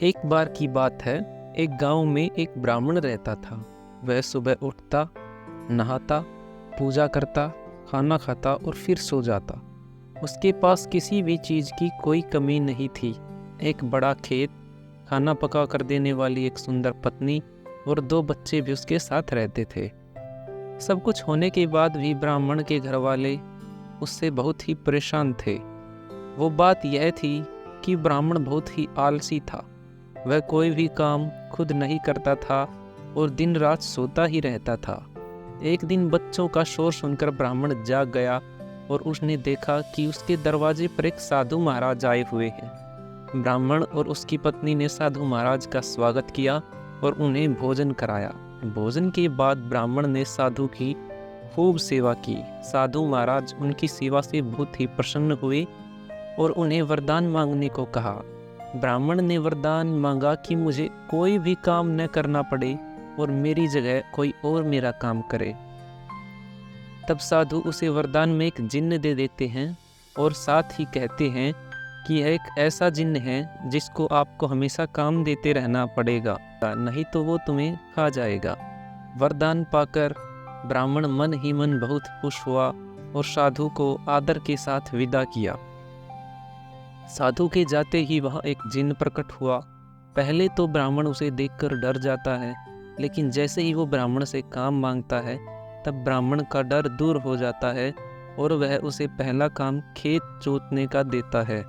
एक बार की बात है। एक गांव में एक ब्राह्मण रहता था। वह सुबह उठता, नहाता, पूजा करता, खाना खाता और फिर सो जाता। उसके पास किसी भी चीज़ की कोई कमी नहीं थी। एक बड़ा खेत, खाना पका कर देने वाली एक सुंदर पत्नी और 2 बच्चे भी उसके साथ रहते थे। सब कुछ होने के बाद भी ब्राह्मण के घर वाले उससे बहुत ही परेशान थे। वो बात यह थी कि ब्राह्मण बहुत ही आलसी था। वह कोई भी काम खुद नहीं करता था और दिन रात सोता ही रहता था। एक दिन बच्चों का शोर सुनकर ब्राह्मण जाग गया और उसने देखा कि उसके दरवाजे पर एक साधु महाराज आए हुए हैं। ब्राह्मण और उसकी पत्नी ने साधु महाराज का स्वागत किया और उन्हें भोजन कराया। भोजन के बाद ब्राह्मण ने साधु की खूब सेवा की। साधु महाराज उनकी सेवा से बहुत ही प्रसन्न हुए और उन्हें वरदान मांगने को कहा। ब्राह्मण ने वरदान मांगा कि मुझे कोई भी काम न करना पड़े और मेरी जगह कोई और मेरा काम करे। तब साधु उसे वरदान में एक जिन्न दे देते हैं और साथ ही कहते हैं कि यह एक ऐसा जिन्न है जिसको आपको हमेशा काम देते रहना पड़ेगा, नहीं तो वो तुम्हें खा जाएगा। वरदान पाकर ब्राह्मण मन ही मन बहुत खुश हुआ और साधु को आदर के साथ विदा किया। साधु के जाते ही वहाँ एक जिन्न प्रकट हुआ। पहले तो ब्राह्मण उसे देखकर डर जाता है, लेकिन जैसे ही वो ब्राह्मण से काम मांगता है तब ब्राह्मण का डर दूर हो जाता है और वह उसे पहला काम खेत जोतने का देता है।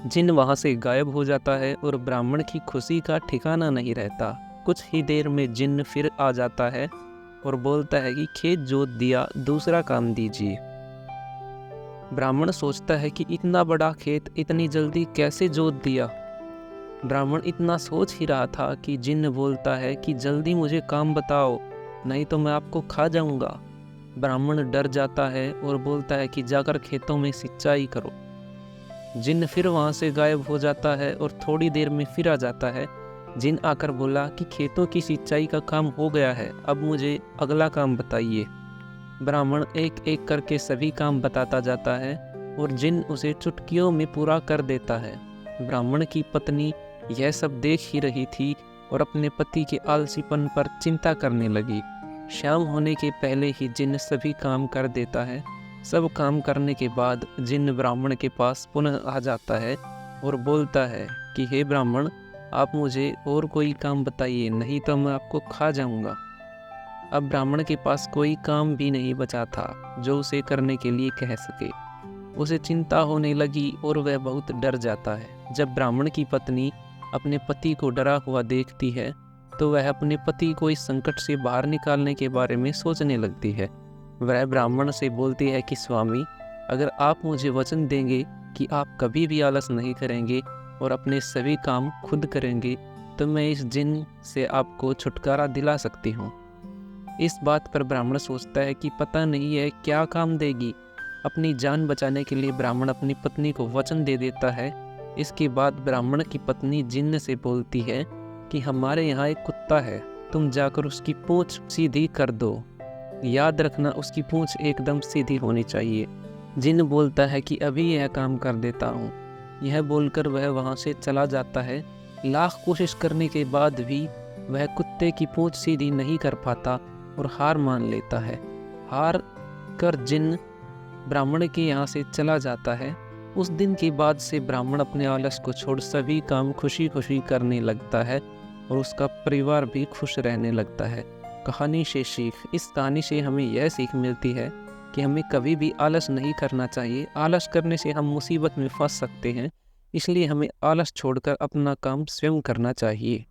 जिन्न वहाँ से गायब हो जाता है और ब्राह्मण की खुशी का ठिकाना नहीं रहता। कुछ ही देर में जिन्न फिर आ जाता है और बोलता है कि खेत जोत दिया, दूसरा काम दीजिए। ब्राह्मण सोचता है कि इतना बड़ा खेत इतनी जल्दी कैसे जोत दिया। ब्राह्मण इतना सोच ही रहा था कि जिन्न बोलता है कि जल्दी मुझे काम बताओ, नहीं तो मैं आपको खा जाऊंगा। ब्राह्मण डर जाता है और बोलता है कि जाकर खेतों में सिंचाई करो। जिन्न फिर वहाँ से गायब हो जाता है और थोड़ी देर में फिर आ जाता है। जिन्न आकर बोला कि खेतों की सिंचाई का काम हो गया है, अब मुझे अगला काम बताइए। ब्राह्मण एक एक करके सभी काम बताता जाता है और जिन्न उसे चुटकियों में पूरा कर देता है। ब्राह्मण की पत्नी यह सब देख ही रही थी और अपने पति के आलसीपन पर चिंता करने लगी। शाम होने के पहले ही जिन्न सभी काम कर देता है। सब काम करने के बाद जिन्न ब्राह्मण के पास पुनः आ जाता है और बोलता है कि हे ब्राह्मण, आप मुझे और कोई काम बताइए, नहीं तो मैं आपको खा जाऊंगा। अब ब्राह्मण के पास कोई काम भी नहीं बचा था जो उसे करने के लिए कह सके। उसे चिंता होने लगी और वह बहुत डर जाता है। जब ब्राह्मण की पत्नी अपने पति को डरा हुआ देखती है तो वह अपने पति को इस संकट से बाहर निकालने के बारे में सोचने लगती है। वह ब्राह्मण से बोलती है कि स्वामी, अगर आप मुझे वचन देंगे कि आप कभी भी आलस नहीं करेंगे और अपने सभी काम खुद करेंगे तो मैं इस जिन्न से आपको छुटकारा दिला सकती हूँ। इस बात पर ब्राह्मण सोचता है कि पता नहीं है क्या काम देगी। अपनी जान बचाने के लिए ब्राह्मण अपनी पत्नी को वचन दे देता है। इसके बाद ब्राह्मण की पत्नी जिन्न से बोलती है कि हमारे यहाँ एक कुत्ता है, तुम जाकर उसकी पूंछ सीधी कर दो। याद रखना, उसकी पूंछ एकदम सीधी होनी चाहिए। जिन्न बोलता है कि अभी यह काम कर देता हूँ। यह बोलकर वह वहाँ से चला जाता है। लाख कोशिश करने के बाद भी वह कुत्ते की पूंछ सीधी नहीं कर पाता और हार मान लेता है। हार कर जिन्न ब्राह्मण के यहाँ से चला जाता है। उस दिन के बाद से ब्राह्मण अपने आलस को छोड़ सभी काम खुशी खुशी करने लगता है और उसका परिवार भी खुश रहने लगता है। कहानी से सीख। इस कहानी से हमें यह सीख मिलती है कि हमें कभी भी आलस नहीं करना चाहिए। आलस करने से हम मुसीबत में फंस सकते हैं, इसलिए हमें आलस छोड़कर अपना काम स्वयं करना चाहिए।